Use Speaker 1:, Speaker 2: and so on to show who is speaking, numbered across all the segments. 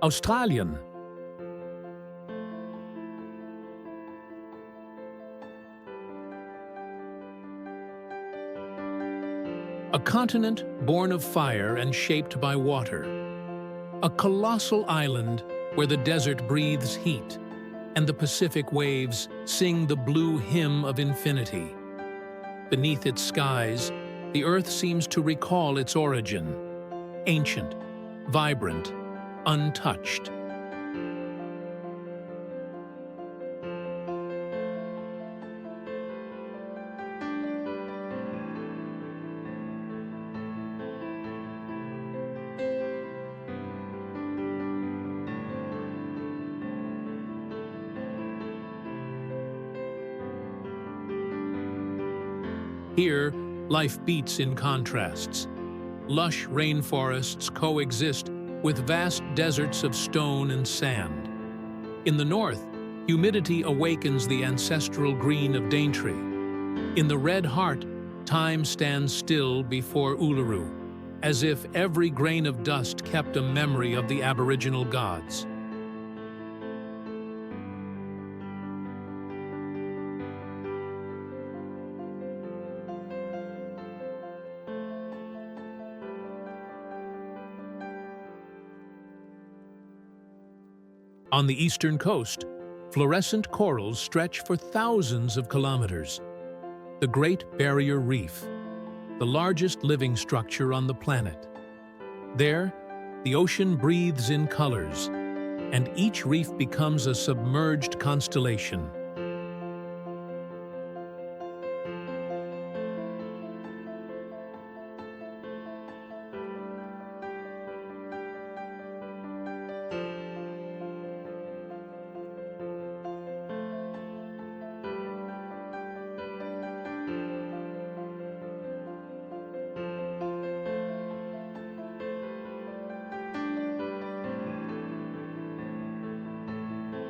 Speaker 1: Australian. A continent born of fire and shaped by water. A colossal island where the desert breathes heat and the Pacific waves sing the blue hymn of infinity. Beneath its skies, the Earth seems to recall its origin, ancient, vibrant, untouched. Here, life beats in contrasts. Lush rainforests coexist with vast deserts of stone and sand. In the north, humidity awakens the ancestral green of Daintree. In the red heart, time stands still before Uluru, as if every grain of dust kept a memory of the Aboriginal gods. On the eastern coast, fluorescent corals stretch for thousands of kilometers. The Great Barrier Reef, the largest living structure on the planet. There, the ocean breathes in colors, and each reef becomes a submerged constellation.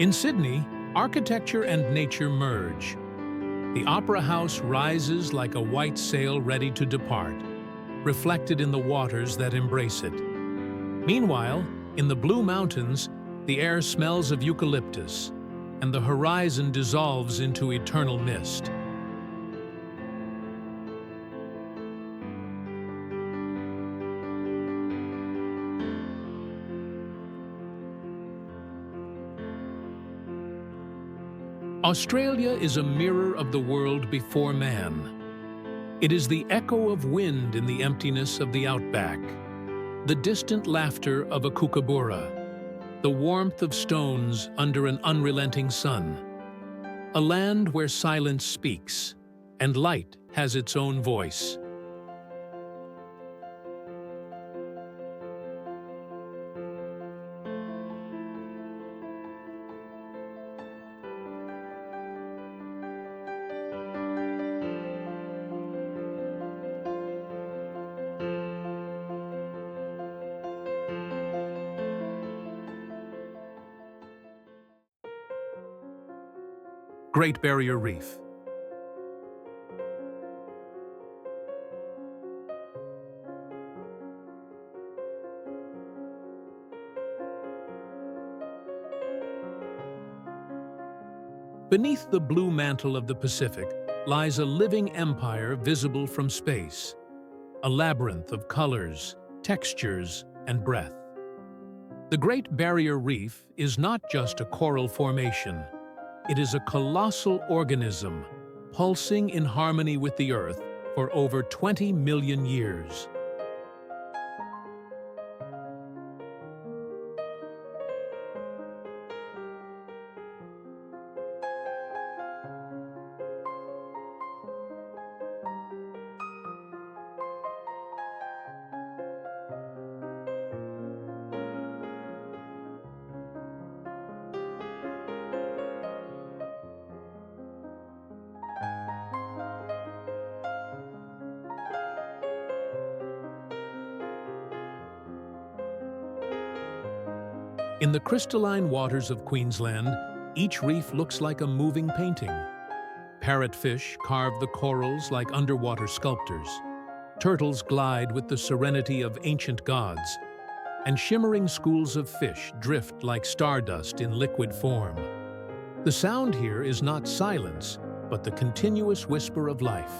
Speaker 1: In Sydney, architecture and nature merge. The Opera House rises like a white sail ready to depart, reflected in the waters that embrace it. Meanwhile, in the Blue Mountains, the air smells of eucalyptus, and the horizon dissolves into eternal mist. Australia is a mirror of the world before man. It is the echo of wind in the emptiness of the outback, the distant laughter of a kookaburra, the warmth of stones under an unrelenting sun. A land where silence speaks, and light has its own voice. Great Barrier Reef. Beneath the blue mantle of the Pacific lies a living empire visible from space, a labyrinth of colors, textures, and breath. The Great Barrier Reef is not just a coral formation. It is a colossal organism, pulsing in harmony with the Earth for over 20 million years. In the crystalline waters of Queensland, each reef looks like a moving painting. Parrotfish carve the corals like underwater sculptors. Turtles glide with the serenity of ancient gods. and shimmering schools of fish drift like stardust in liquid form. The sound here is not silence, but the continuous whisper of life.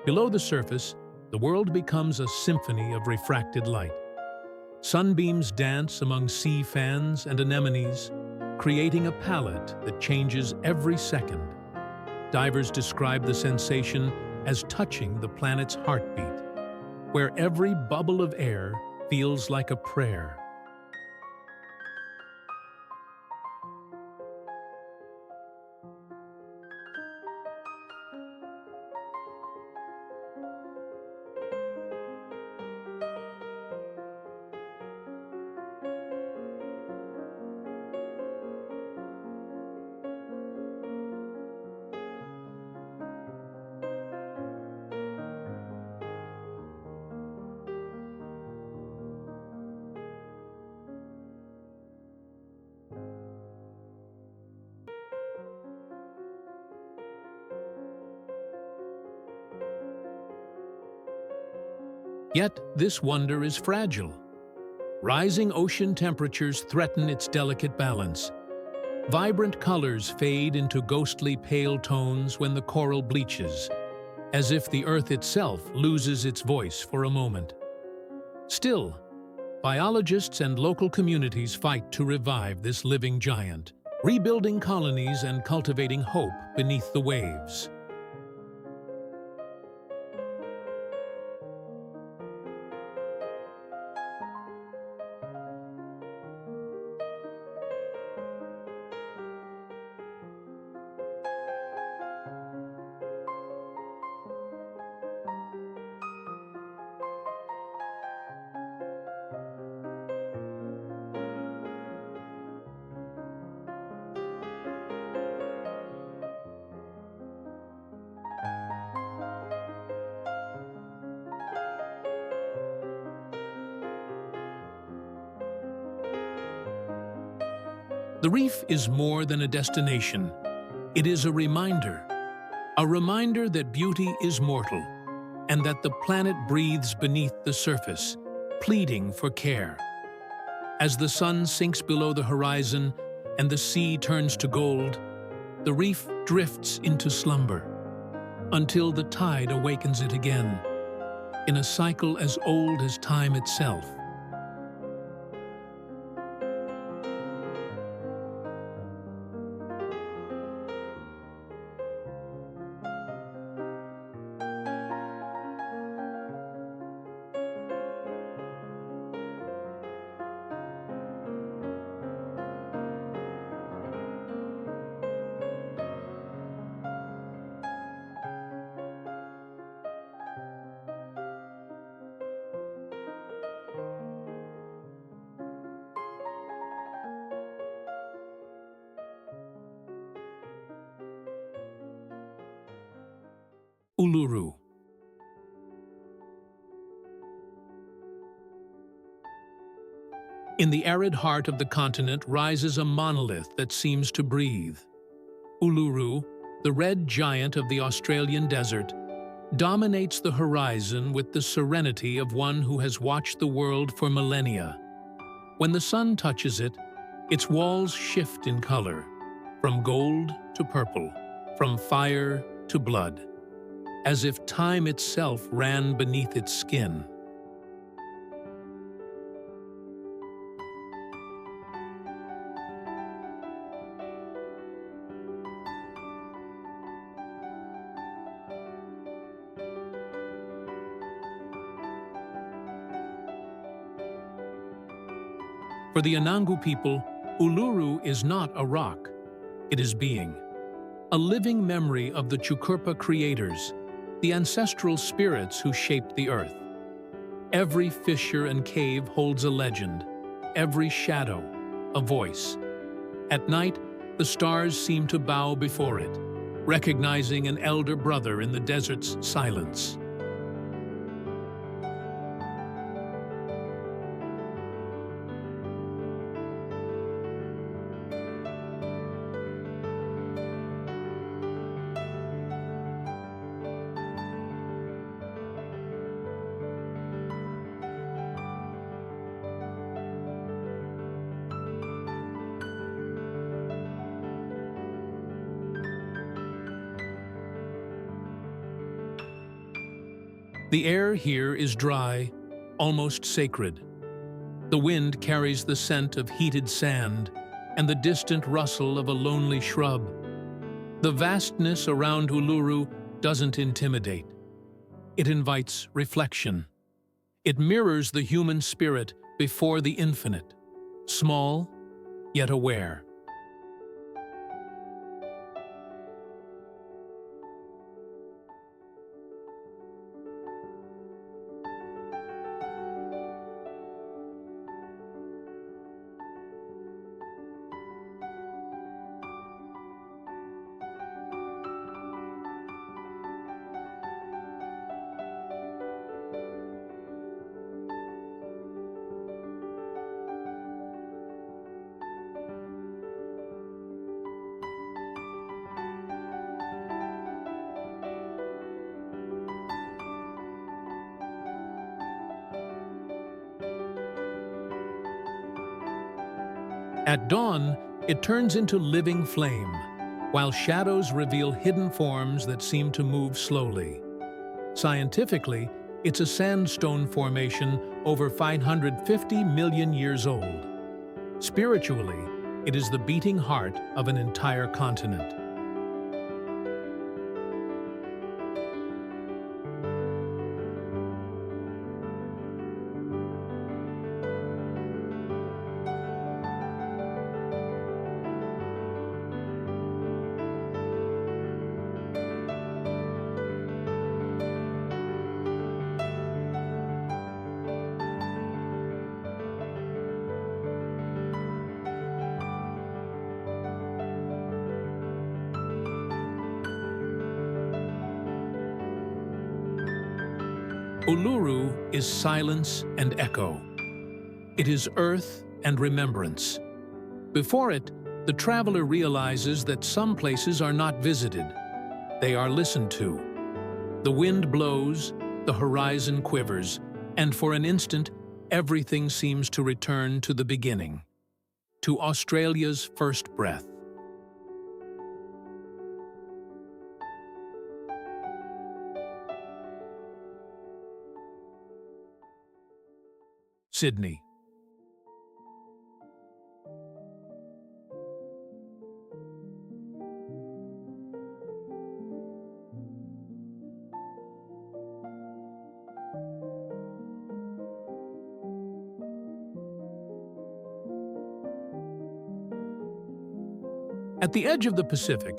Speaker 1: Below the surface, the world becomes a symphony of refracted light. Sunbeams dance among sea fans and anemones, creating a palette that changes every second. Divers describe the sensation as touching the planet's heartbeat, where every bubble of air feels like a prayer. Yet this wonder is fragile. Rising ocean temperatures threaten its delicate balance. Vibrant colors fade into ghostly pale tones when the coral bleaches, as if the earth itself loses its voice for a moment. Still, biologists and local communities fight to revive this living giant, rebuilding colonies and cultivating hope beneath the waves. The reef is more than a destination. It is a reminder that beauty is mortal, and that the planet breathes beneath the surface, pleading for care. As the sun sinks below the horizon and the sea turns to gold, the reef drifts into slumber, until the tide awakens it again, in a cycle as old as time itself. Uluru. In the arid heart of the continent rises a monolith that seems to breathe. Uluru, the red giant of the Australian desert, dominates the horizon with the serenity of one who has watched the world for millennia. When the sun touches it, its walls shift in color, from gold to purple, from fire to blood, as if time itself ran beneath its skin. For the Anangu people, Uluru is not a rock, it is being. A living memory of the Chukurpa creators, the ancestral spirits who shaped the earth. Every fissure and cave holds a legend, every shadow, a voice. At night, the stars seem to bow before it, recognizing an elder brother in the desert's silence. The air here is dry, almost sacred. The wind carries the scent of heated sand and the distant rustle of a lonely shrub. The vastness around Uluru doesn't intimidate. It invites reflection. It mirrors the human spirit before the infinite, small yet aware. At dawn, it turns into living flame, while shadows reveal hidden forms that seem to move slowly. Scientifically, it's a sandstone formation over 550 million years old. Spiritually, it is the beating heart of an entire continent. Uluru is silence and echo. It is earth and remembrance. Before it, the traveler realizes that some places are not visited. They are listened to. The wind blows, the horizon quivers, and for an instant, everything seems to return to the beginning, to Australia's first breath. Sydney. At the edge of the Pacific,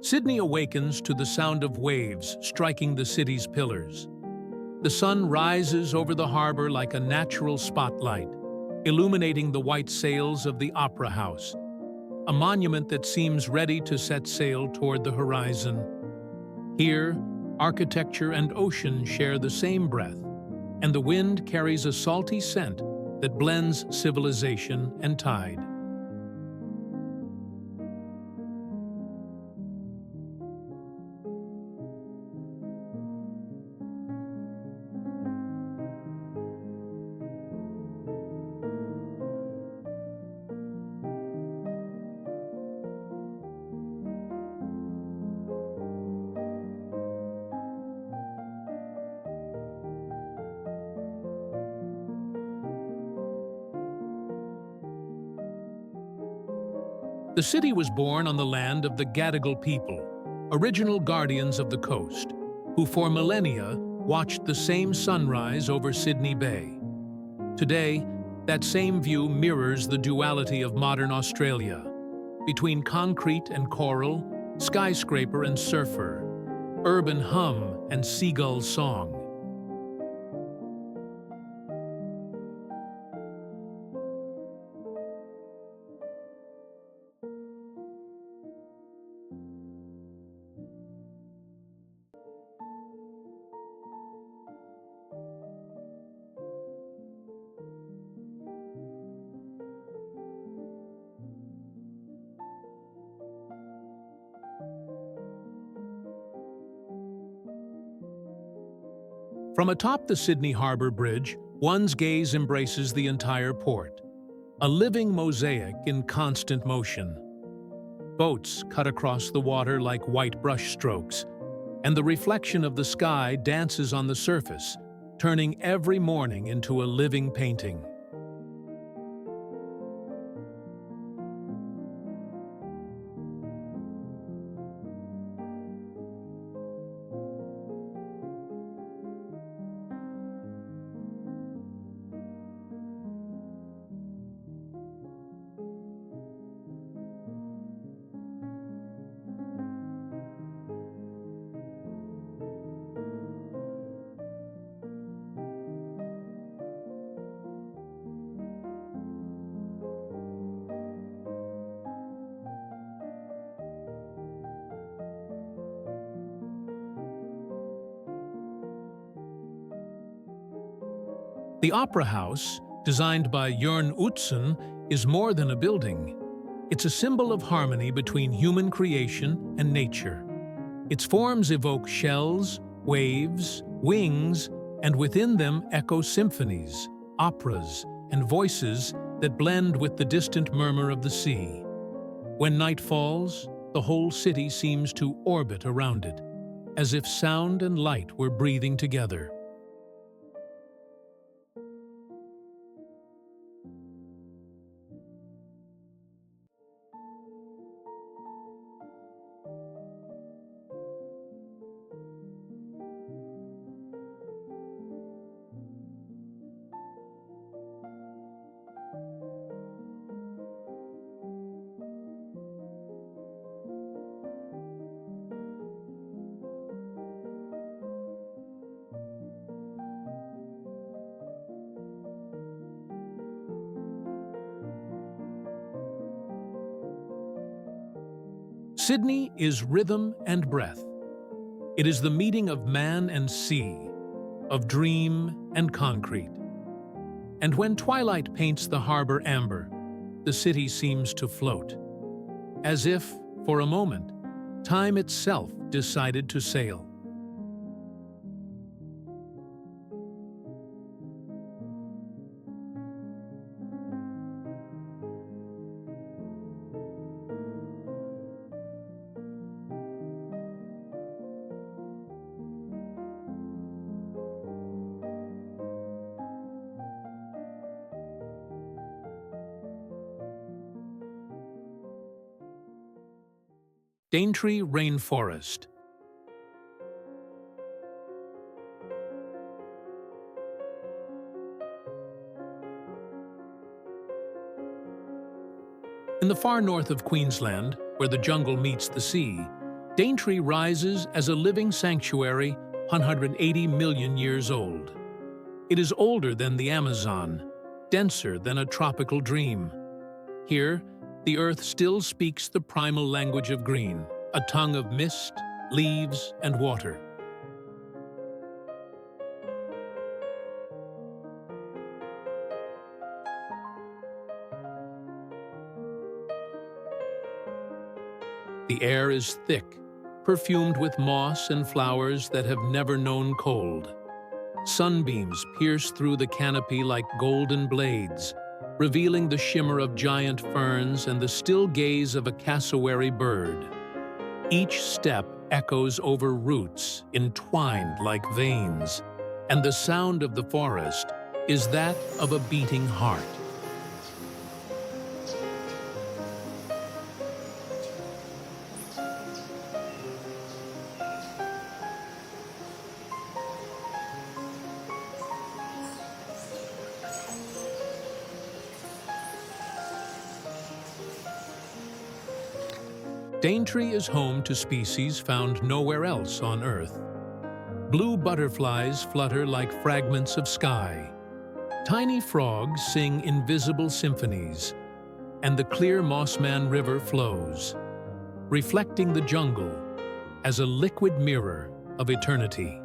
Speaker 1: Sydney awakens to the sound of waves striking the city's pillars. The sun rises over the harbor like a natural spotlight, illuminating the white sails of the Opera House, a monument that seems ready to set sail toward the horizon. Here, architecture and ocean share the same breath, and the wind carries a salty scent that blends civilization and tide. The city was born on the land of the Gadigal people, original guardians of the coast, who for millennia watched the same sunrise over Sydney Bay. Today, that same view mirrors the duality of modern Australia, between concrete and coral, skyscraper and surfer, urban hum and seagull song. From atop the Sydney Harbour Bridge, one's gaze embraces the entire port, a living mosaic in constant motion. Boats cut across the water like white brush strokes, and the reflection of the sky dances on the surface, turning every morning into a living painting. The Opera House, designed by Jørn Utzon, is more than a building. It's a symbol of harmony between human creation and nature. Its forms evoke shells, waves, wings, and within them echo symphonies, operas, and voices that blend with the distant murmur of the sea. When night falls, the whole city seems to orbit around it, as if sound and light were breathing together. Sydney is rhythm and breath. It is the meeting of man and sea, of dream and concrete. And when twilight paints the harbour amber, the city seems to float, as if, for a moment, time itself decided to sail. Daintree Rainforest. In the far north of Queensland, where the jungle meets the sea, Daintree rises as a living sanctuary 180 million years old. It is older than the Amazon, denser than a tropical dream. Here, the earth still speaks the primal language of green, a tongue of mist, leaves, and water. The air is thick, perfumed with moss and flowers that have never known cold. Sunbeams pierce through the canopy like golden blades, revealing the shimmer of giant ferns and the still gaze of a cassowary bird. Each step echoes over roots entwined like veins, and the sound of the forest is that of a beating heart. Daintree is home to species found nowhere else on Earth. Blue butterflies flutter like fragments of sky. Tiny frogs sing invisible symphonies, and the clear Mossman River flows, reflecting the jungle as a liquid mirror of eternity.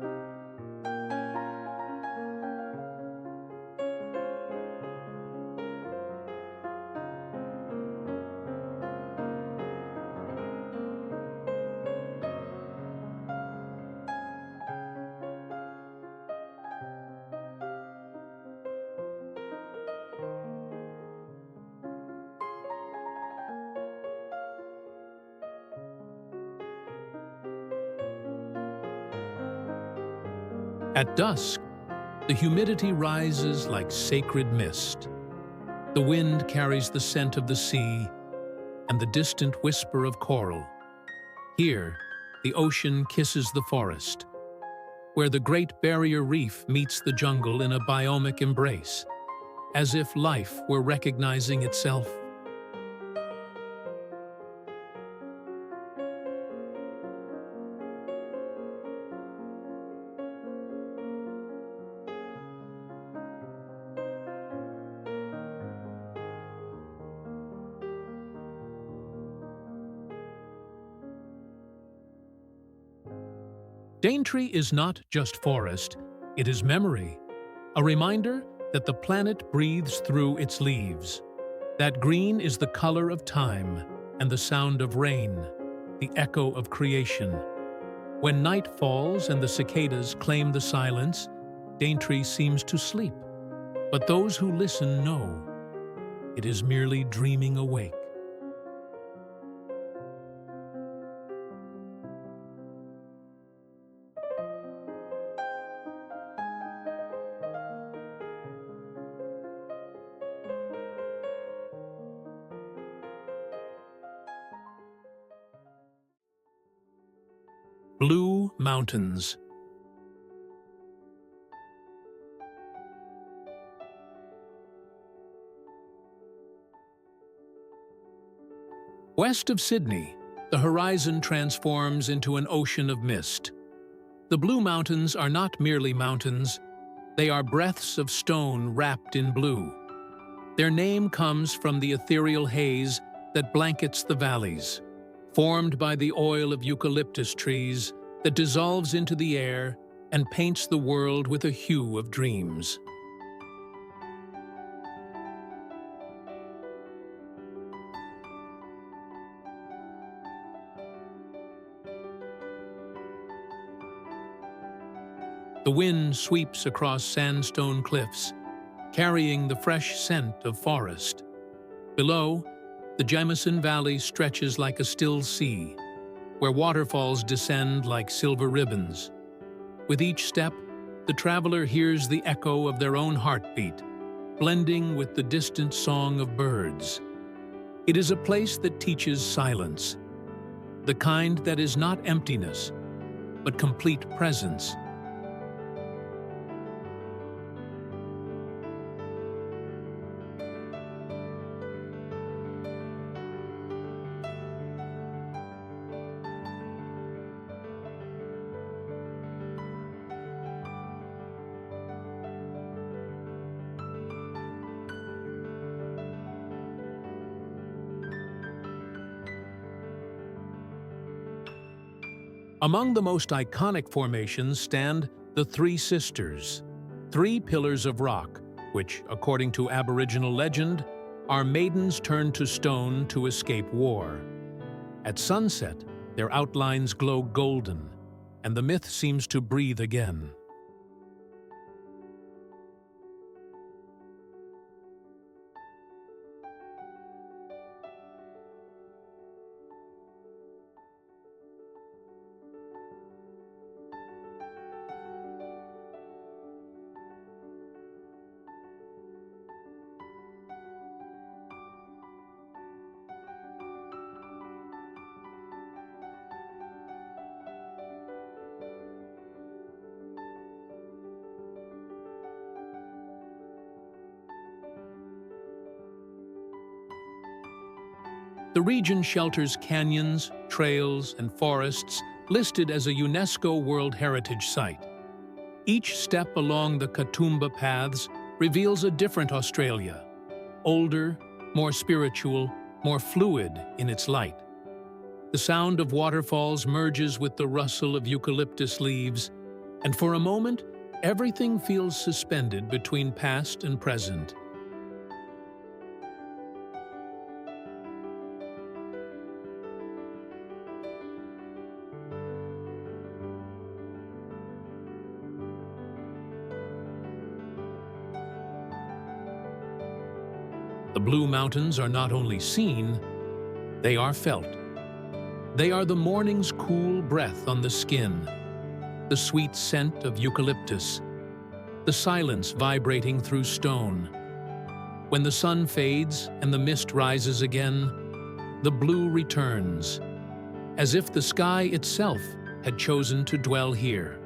Speaker 1: At dusk, the humidity rises like sacred mist. The wind carries the scent of the sea and the distant whisper of coral. Here, the ocean kisses the forest, where the Great Barrier Reef meets the jungle in a biomic embrace, as if life were recognizing itself. Daintree is not just forest, it is memory, a reminder that the planet breathes through its leaves. That green is the color of time and the sound of rain, the echo of creation. When night falls and the cicadas claim the silence, Daintree seems to sleep. But those who listen know it is merely dreaming awake. Blue Mountains. West of Sydney, the horizon transforms into an ocean of mist. The Blue Mountains are not merely mountains, they are breaths of stone wrapped in blue. Their name comes from the ethereal haze that blankets the valleys, formed by the oil of eucalyptus trees that dissolves into the air and paints the world with a hue of dreams. The wind sweeps across sandstone cliffs, carrying the fresh scent of forest. Below, the Jamison Valley stretches like a still sea, where waterfalls descend like silver ribbons. With each step, the traveler hears the echo of their own heartbeat, blending with the distant song of birds. It is a place that teaches silence, the kind that is not emptiness, but complete presence. Among the most iconic formations stand the Three Sisters, three pillars of rock, which, according to Aboriginal legend, are maidens turned to stone to escape war. At sunset, their outlines glow golden, and the myth seems to breathe again. The region shelters canyons, trails, and forests listed as a UNESCO World Heritage Site. Each step along the Katoomba paths reveals a different Australia, older, more spiritual, more fluid in its light. The sound of waterfalls merges with the rustle of eucalyptus leaves, and for a moment, everything feels suspended between past and present. The Blue Mountains are not only seen, they are felt. They are the morning's cool breath on the skin, the sweet scent of eucalyptus, the silence vibrating through stone. When the sun fades and the mist rises again, the blue returns, as if the sky itself had chosen to dwell here.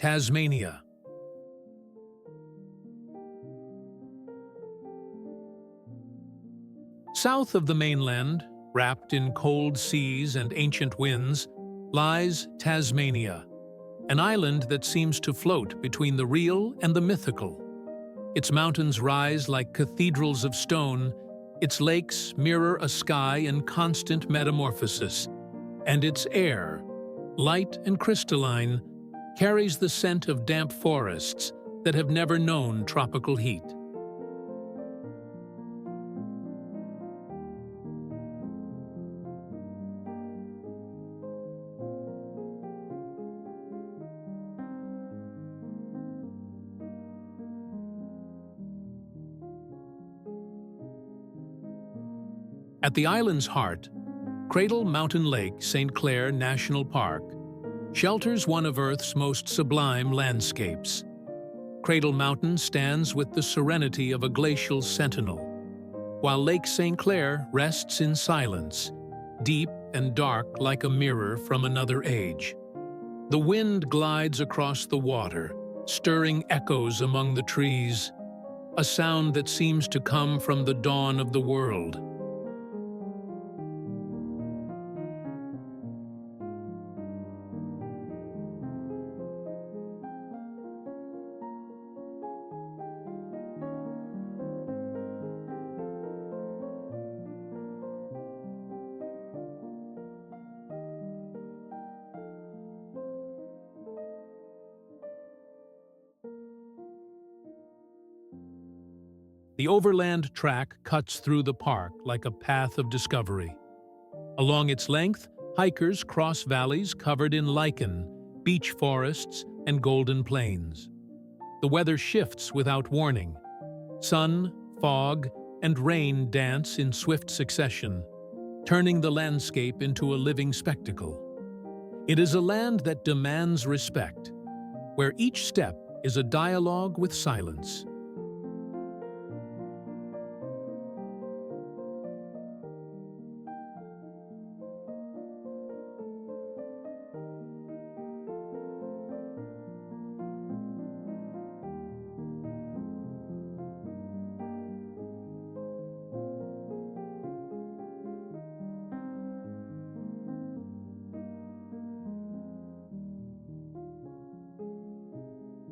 Speaker 1: Tasmania. South of the mainland, wrapped in cold seas and ancient winds, lies Tasmania, an island that seems to float between the real and the mythical. Its mountains rise like cathedrals of stone, its lakes mirror a sky in constant metamorphosis, and its air, light and crystalline, carries the scent of damp forests that have never known tropical heat. At the island's heart, Cradle Mountain Lake, St. Clair National Park, shelters one of Earth's most sublime landscapes. Cradle Mountain stands with the serenity of a glacial sentinel, while Lake St. Clair rests in silence, deep and dark like a mirror from another age. The wind glides across the water, stirring echoes among the trees, a sound that seems to come from the dawn of the world. The overland track cuts through the park like a path of discovery. Along its length, hikers cross valleys covered in lichen, beech forests, and golden plains. The weather shifts without warning. Sun, fog, and rain dance in swift succession, turning the landscape into a living spectacle. It is a land that demands respect, where each step is a dialogue with silence.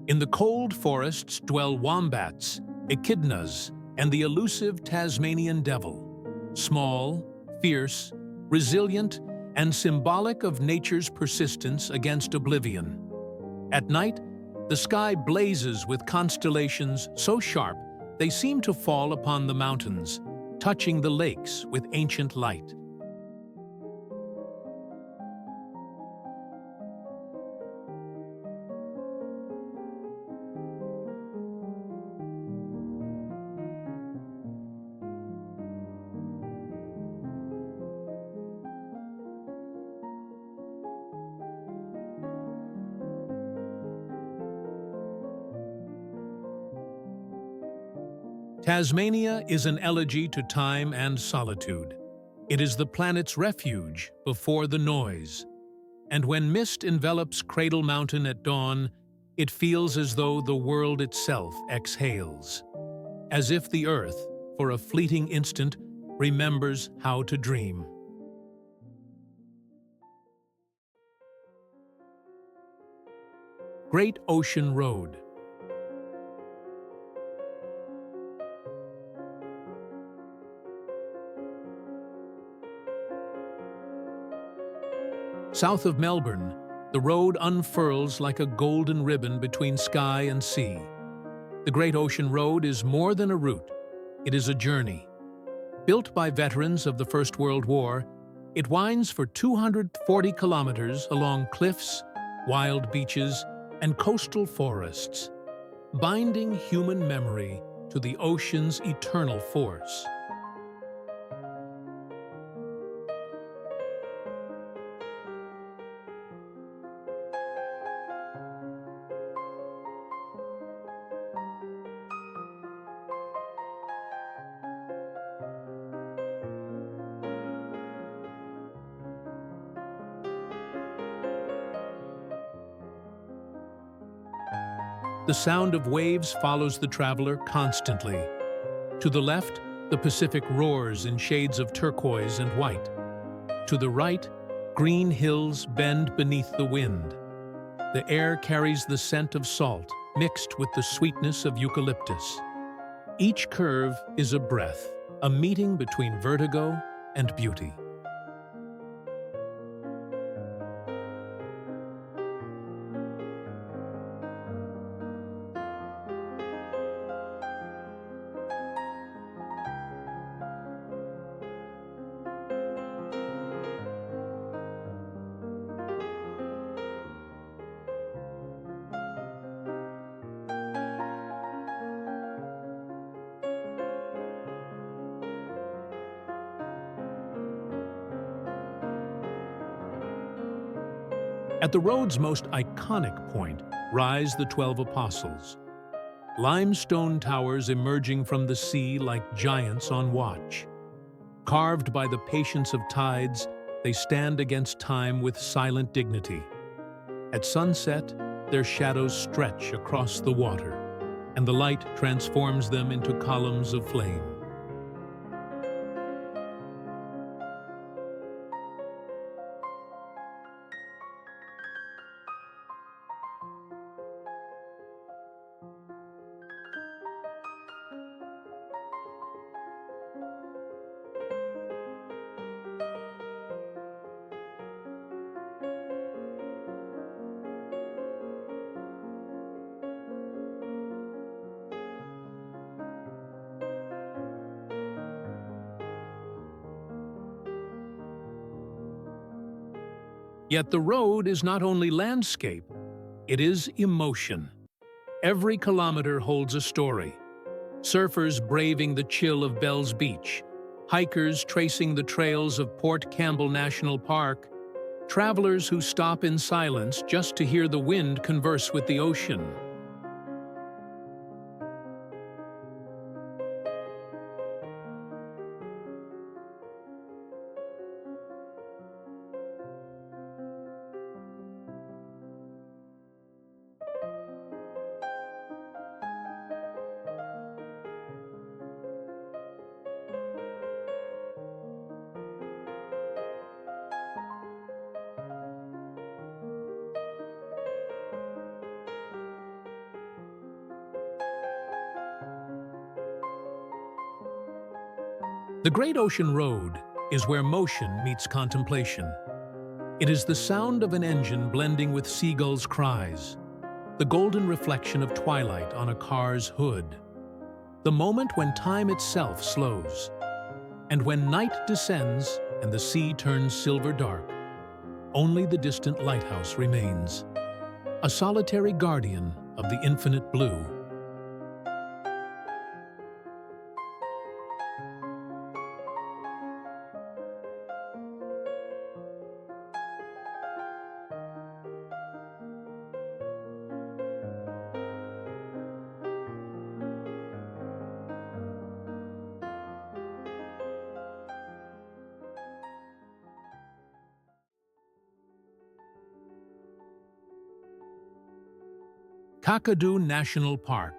Speaker 1: In the cold forests dwell wombats, echidnas, and the elusive Tasmanian devil, small, fierce, resilient, and symbolic of nature's persistence against oblivion. At night, the sky blazes with constellations so sharp they seem to fall upon the mountains, touching the lakes with ancient light. Tasmania is an elegy to time and solitude. It is the planet's refuge before the noise. And when mist envelops Cradle Mountain at dawn, it feels as though the world itself exhales, as if the Earth, for a fleeting instant, remembers how to dream. Great Ocean Road. South of Melbourne, the road unfurls like a golden ribbon between sky and sea. The Great Ocean Road is more than a route, it is a journey. Built by veterans of the First World War, it winds for 240 kilometers along cliffs, wild beaches, and coastal forests, binding human memory to the ocean's eternal force. The sound of waves follows the traveler constantly. To the left, the Pacific roars in shades of turquoise and white. To the right, green hills bend beneath the wind. The air carries the scent of salt, mixed with the sweetness of eucalyptus. Each curve is a breath, a meeting between vertigo and beauty. At the road's most iconic point rise the 12 Apostles, limestone towers emerging from the sea like giants on watch. Carved by the patience of tides, they stand against time with silent dignity. At sunset, their shadows stretch across the water, and the light transforms them into columns of flame. Yet the road is not only landscape, it is emotion. Every kilometer holds a story. Surfers braving the chill of Bell's Beach, hikers tracing the trails of Port Campbell National Park, travelers who stop in silence just to hear the wind converse with the ocean. The Great Ocean Road is where motion meets contemplation. It is the sound of an engine blending with seagulls' cries, the golden reflection of twilight on a car's hood, the moment when time itself slows, and when night descends and the sea turns silver dark, only the distant lighthouse remains, a solitary guardian of the infinite blue. Kakadu National Park.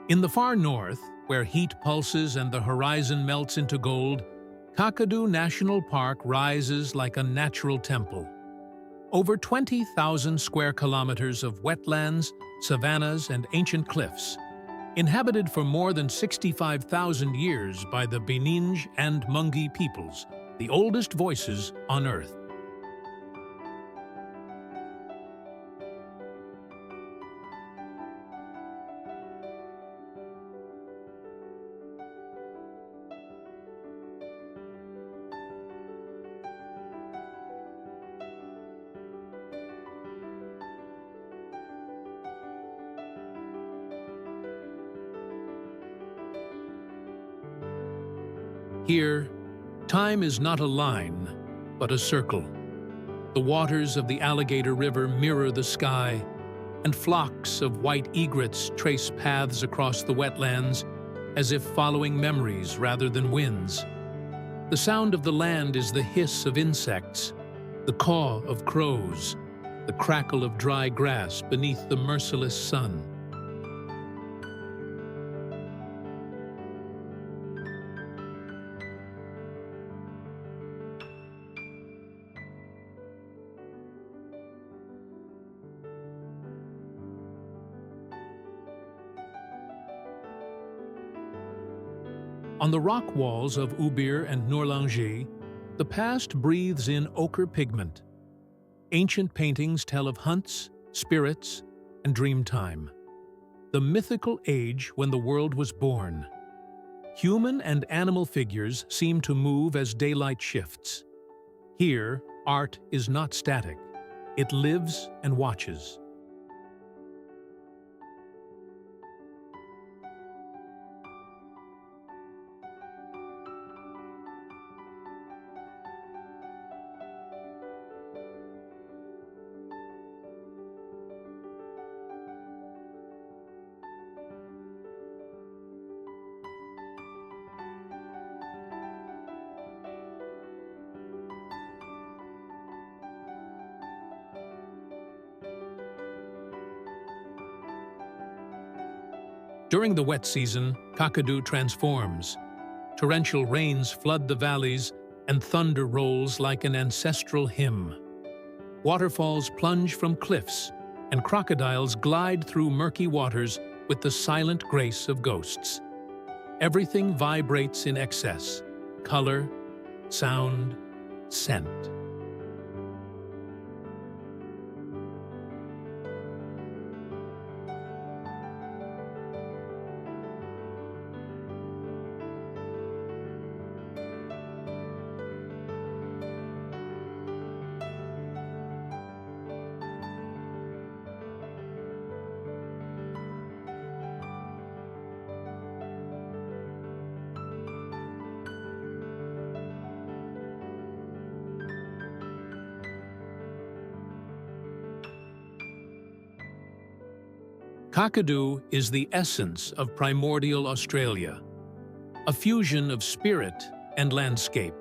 Speaker 1: In the far north, where heat pulses and the horizon melts into gold, Kakadu National Park rises like a natural temple. Over 20,000 square kilometers of wetlands, savannas, and ancient cliffs, inhabited for more than 65,000 years by the Beninj and Mungi peoples, the oldest voices on Earth. Here, time is not a line, but a circle. The waters of the Alligator River mirror the sky, and flocks of white egrets trace paths across the wetlands as if following memories rather than winds. The sound of the land is the hiss of insects, the caw of crows, the crackle of dry grass beneath the merciless sun. On the rock walls of Ubir and Nourlangie, the past breathes in ochre pigment. Ancient paintings tell of hunts, spirits, and dreamtime. The mythical age when the world was born. Human and animal figures seem to move as daylight shifts. Here, art is not static. It lives and watches. During the wet season, Kakadu transforms. Torrential rains flood the valleys, and thunder rolls like an ancestral hymn. Waterfalls plunge from cliffs, and crocodiles glide through murky waters with the silent grace of ghosts. Everything vibrates in excess: color, sound, scent. Kakadu is the essence of primordial Australia, a fusion of spirit and landscape,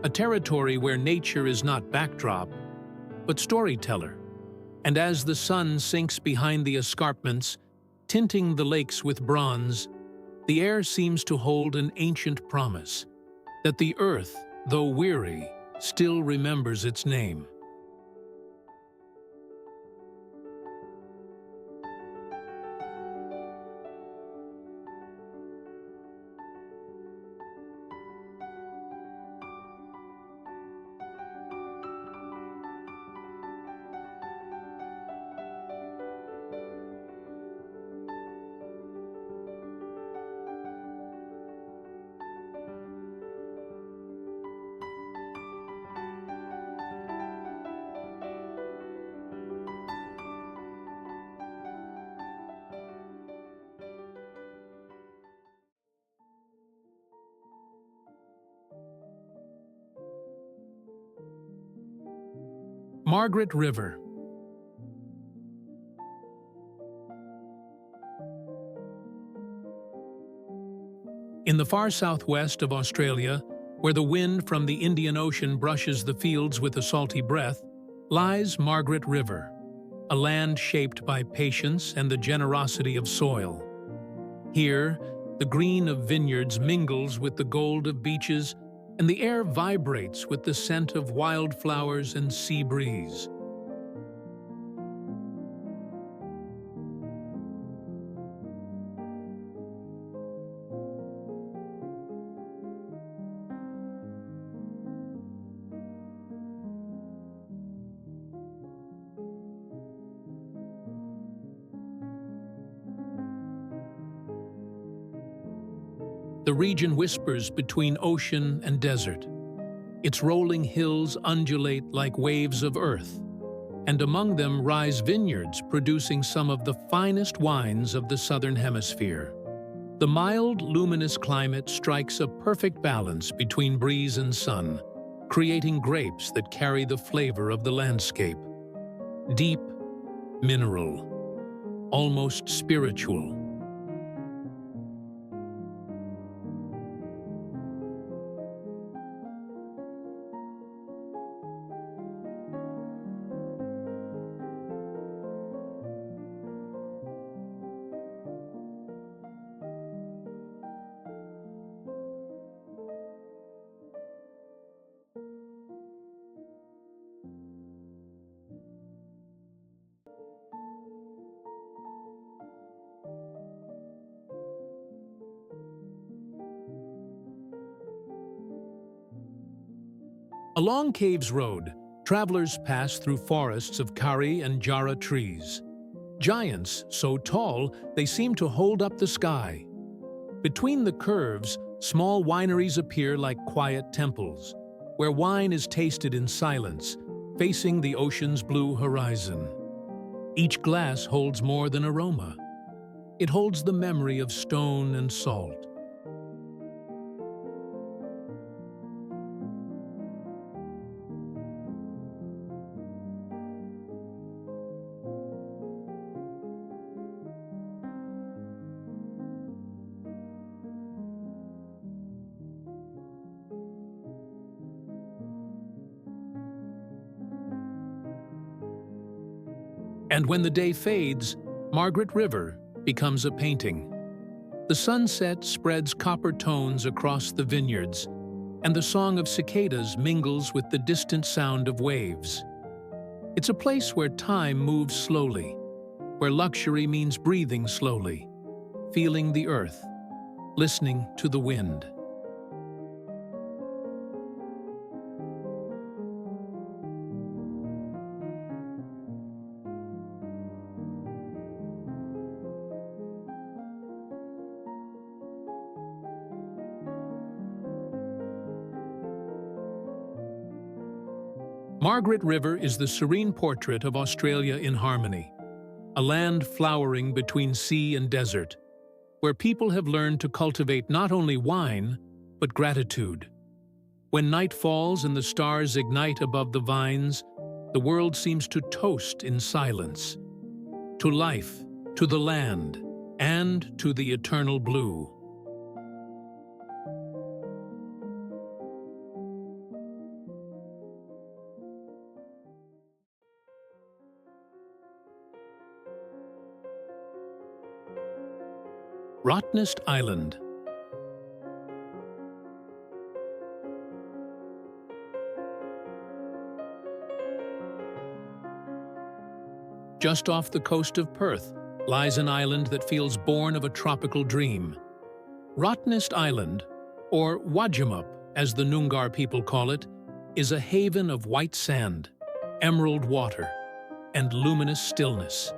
Speaker 1: a territory where nature is not backdrop, but storyteller. And as the sun sinks behind the escarpments, tinting the lakes with bronze, the air seems to hold an ancient promise that the earth, though weary, still remembers its name. Margaret River. In the far southwest of Australia, where the wind from the Indian Ocean brushes the fields with a salty breath, lies Margaret River, a land shaped by patience and the generosity of soil. Here, the green of vineyards mingles with the gold of beaches, and the air vibrates with the scent of wildflowers and sea breeze. The region whispers between ocean and desert. Its rolling hills undulate like waves of earth, and among them rise vineyards producing some of the finest wines of the Southern Hemisphere. The mild, luminous climate strikes a perfect balance between breeze and sun, creating grapes that carry the flavor of the landscape. Deep, mineral, almost spiritual. Along Caves Road, travelers pass through forests of kari and jara trees. Giants so tall they seem to hold up the sky. Between the curves, small wineries appear like quiet temples, where wine is tasted in silence, facing the ocean's blue horizon. Each glass holds more than aroma. It holds the memory of stone and salt. And when the day fades, Margaret River becomes a painting. The sunset spreads copper tones across the vineyards, and the song of cicadas mingles with the distant sound of waves. It's a place where time moves slowly, where luxury means breathing slowly, feeling the earth, listening to the wind. Margaret River is the serene portrait of Australia in harmony, a land flowering between sea and desert, where people have learned to cultivate not only wine, but gratitude. When night falls and the stars ignite above the vines, the world seems to toast in silence. To life, to the land, and to the eternal blue. Rottnest Island. Just off the coast of Perth lies an island that feels born of a tropical dream. Rottnest Island, or Wajimup as the Noongar people call it, is a haven of white sand, emerald water, and luminous stillness.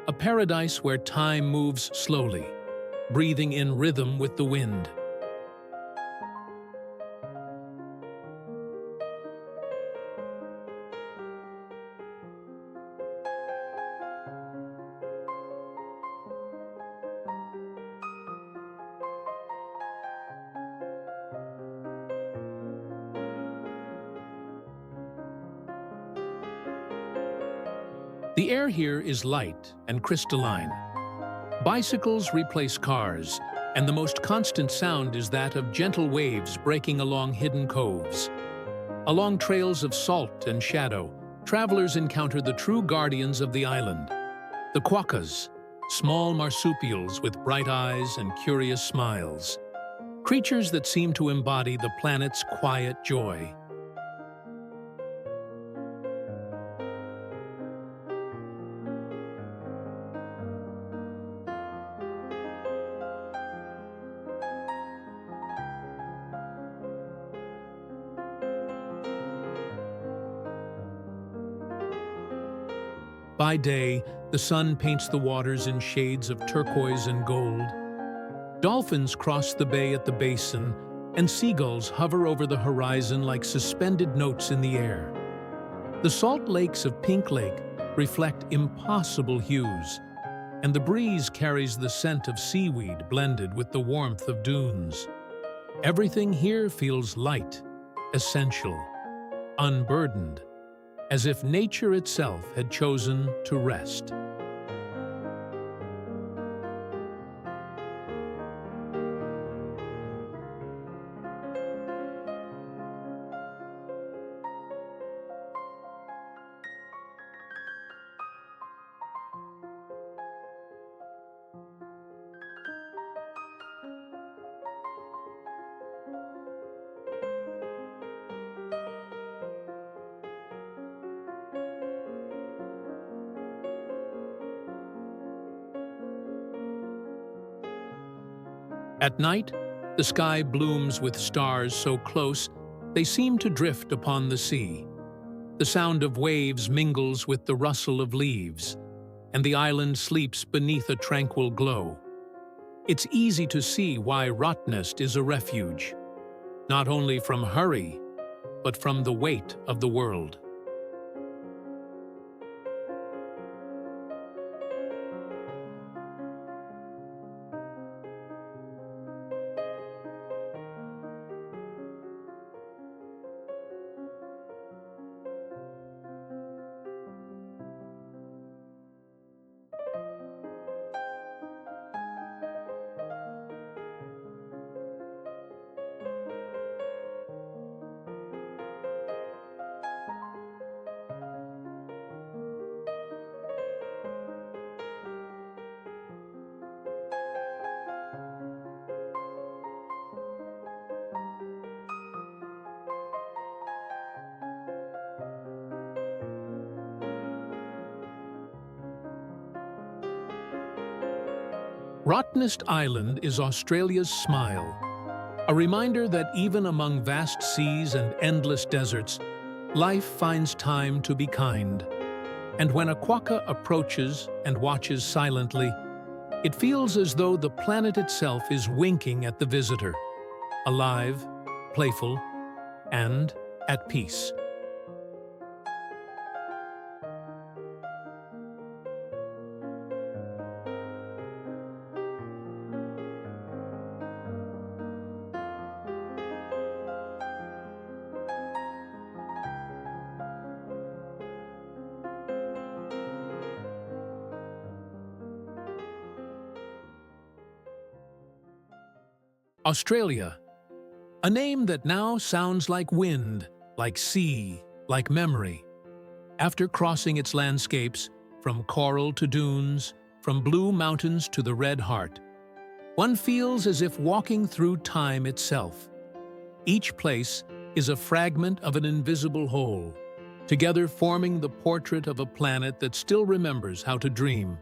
Speaker 1: A paradise where time moves slowly, breathing in rhythm with the wind. The air here is light and crystalline. Bicycles replace cars, and the most constant sound is that of gentle waves breaking along hidden coves. Along trails of salt and shadow, travelers encounter the true guardians of the island, the Quokkas, small marsupials with bright eyes and curious smiles, creatures that seem to embody the planet's quiet joy. By day, the sun paints the waters in shades of turquoise and gold. Dolphins cross the bay at the basin, and seagulls hover over the horizon like suspended notes in the air. The salt lakes of Pink Lake reflect impossible hues, and the breeze carries the scent of seaweed blended with the warmth of dunes. Everything here feels light, essential, unburdened, as if nature itself had chosen to rest. At night, the sky blooms with stars so close they seem to drift upon the sea. The sound of waves mingles with the rustle of leaves, and the island sleeps beneath a tranquil glow. It's easy to see why Rottnest is a refuge, not only from hurry, but from the weight of the world. Rottnest Island is Australia's smile, a reminder that even among vast seas and endless deserts, life finds time to be kind. And when a quokka approaches and watches silently, it feels as though the planet itself is winking at the visitor, alive, playful, and at peace. Australia, a name that now sounds like wind, like sea, like memory. After crossing its landscapes, from coral to dunes, from blue mountains to the red heart, one feels as if walking through time itself. Each place is a fragment of an invisible whole, together forming the portrait of a planet that still remembers how to dream.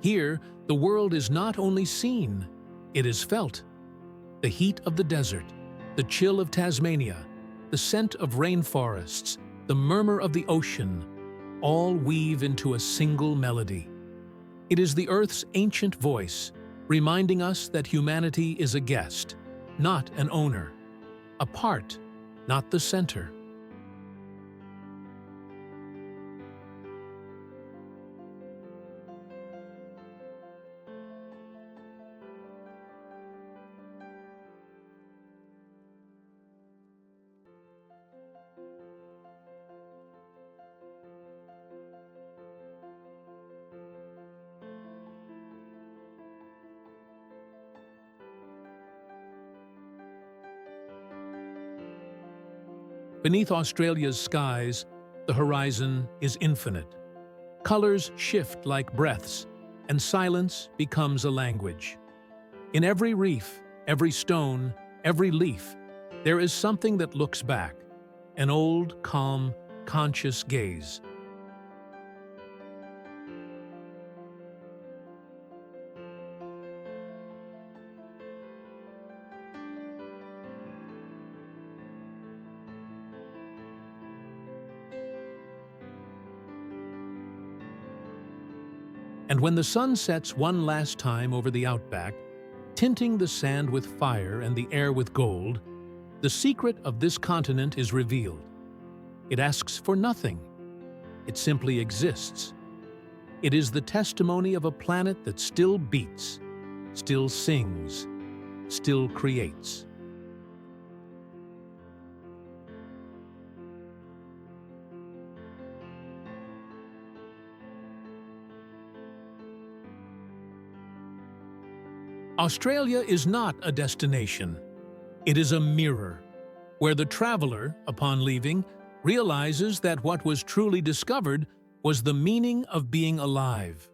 Speaker 1: Here, the world is not only seen, it is felt. The heat of the desert, the chill of Tasmania, the scent of rainforests, the murmur of the ocean, all weave into a single melody. It is the Earth's ancient voice, reminding us that humanity is a guest, not an owner, a part, not the center. Beneath Australia's skies, the horizon is infinite. Colors shift like breaths, and silence becomes a language. In every reef, every stone, every leaf, there is something that looks back, an old, calm, conscious gaze. And when the sun sets one last time over the outback, tinting the sand with fire and the air with gold, the secret of this continent is revealed. It asks for nothing. It simply exists. It is the testimony of a planet that still beats, still sings, still creates. Australia is not a destination. It is a mirror, where the traveler, upon leaving, realizes that what was truly discovered was the meaning of being alive.